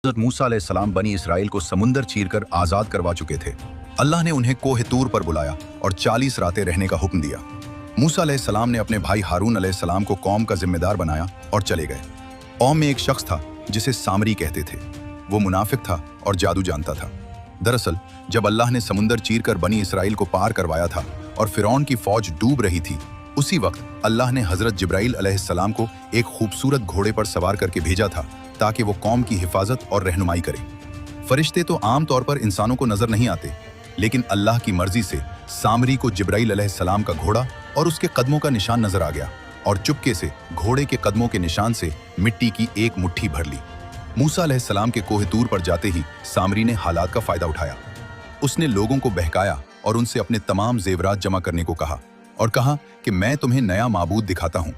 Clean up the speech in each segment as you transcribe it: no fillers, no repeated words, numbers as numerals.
हज़रत मूसा अलैहिस्सलाम बनी इसराइल को समुंदर चीरकर आज़ाद करवा चुके थे। अल्लाह ने उन्हें कोह तूर पर बुलाया और 40 रातें रहने का हुक्म दिया। मूसा अलैहिस्सलाम ने अपने भाई हारून अलैहिस्सलाम को कौम का जिम्मेदार बनाया और चले गए। कौम में एक शख्स था जिसे सामरी कहते थे। वो मुनाफिक था और जादू जानता था। दरअसल जब अल्लाह ने समुंदर चीरकर बनी इसराइल को पार करवाया था और फिरौन की फौज डूब रही थी, उसी वक्त अल्लाह ने हज़रत जिब्राइल अलैहिस्सलाम को एक खूबसूरत घोड़े पर सवार करके भेजा था ताकि वो कौम की हिफाजत और रहनुमाई करे। फरिश्ते तो आम तौर पर इंसानों को नजर नहीं आते, लेकिन अल्लाह की मर्जी से सामरी को जिब्राइल अलैहिस्सलाम का घोड़ा और उसके कदमों का निशान नजर आ गया और चुपके से घोड़े के कदमों के निशान से मिट्टी की एक मुट्ठी भर ली। मूसा अलैहिस्सलाम के कोह तूर पर जाते ही सामरी ने हालात का फायदा उठाया। उसने लोगों को बहकाया और उनसे अपने तमाम जेवरात जमा करने को कहा और कहा कि मैं तुम्हें नया माबूद दिखाता हूं।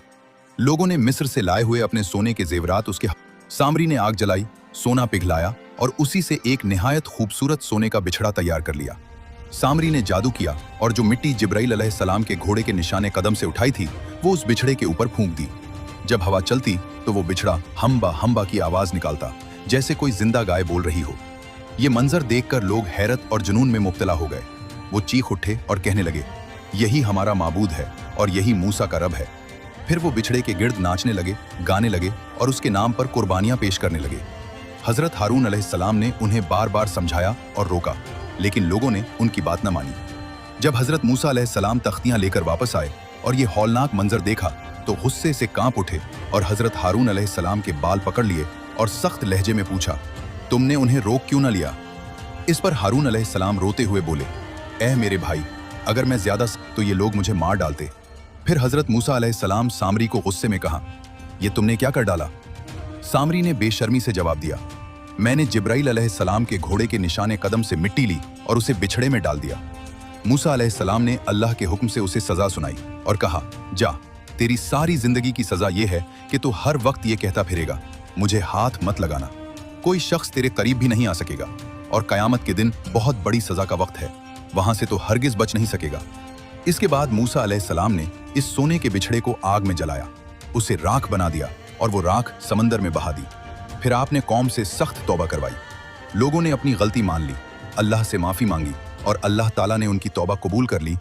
लोगों ने मिस्र से लाए हुए अपने सोने के जेवरात उसके सामरी ने आग जलाई, सोना पिघलाया और उसी से एक निहायत खूबसूरत सोने का बिछड़ा तैयार कर लिया। सामरी ने जादू किया और जो मिट्टी जिब्राइल अलैहिस्सलाम के घोड़े के निशाने कदम से उठाई थी वो उस बिछड़े के ऊपर फूंक दी। जब हवा चलती तो वो बिछड़ा हम्बा हम्बा की आवाज निकालता, जैसे कोई जिंदा गाय बोल रही हो। ये मंजर देखकर लोग हैरत और जुनून में मुब्तला हो गए। वो चीख उठे और कहने लगे, यही हमारा माबूद है और यही मूसा का रब है। फिर वो बिछड़े के गिर्द नाचने लगे, गाने लगे और उसके नाम पर कुर्बानियां पेश करने लगे। हजरत हारून अलैहिस्सलाम ने उन्हें बार बार समझाया और रोका, लेकिन लोगों ने उनकी बात न मानी। जब हजरत मूसा अलैहिस्सलाम तख्तियां लेकर वापस आए और ये हौलनाक मंजर देखा तो गुस्से से कांप उठे और हजरत हारून अलैहिस्सलाम के बाल पकड़ लिए और सख्त लहजे में पूछा, तुमने उन्हें रोक क्यों न लिया? इस पर हारून अलैहिस्सलाम रोते हुए बोले, ऐ मेरे भाई, अगर मैं ज्यादा तो ये लोग मुझे मार डालते। फिर हजरत मूसा अलैहिस्सलाम सामरी को गुस्से में कहा, ये तुमने क्या कर डाला? सामरी ने बेशर्मी से जवाब दिया, मैंने जिब्राइल अलैहिस्सलाम के घोड़े के निशाने कदम से मिट्टी ली और उसे बिछड़े में डाल दिया। मूसा अलैहिस्सलाम ने अल्लाह के हुक्म से उसे सजा सुनाई और कहा, जा, तेरी सारी जिंदगी की सजा ये है कि तू हर वक्त ये कहता फिरेगा, मुझे हाथ मत लगाना। कोई शख्स तेरे करीब भी नहीं आ सकेगा और कयामत के दिन बहुत बड़ी सजा का वक्त है, वहां से तो हरगिज बच नहीं सकेगा। इसके बाद मूसा अलैहिस्सलाम ने इस सोने के बिछड़े को आग में जलाया, उसे राख बना दिया और वो राख समंदर में बहा दी। फिर आपने कौम से सख्त तौबा करवाई। लोगों ने अपनी गलती मान ली, अल्लाह से माफी मांगी और अल्लाह ताला ने उनकी तौबा कबूल कर ली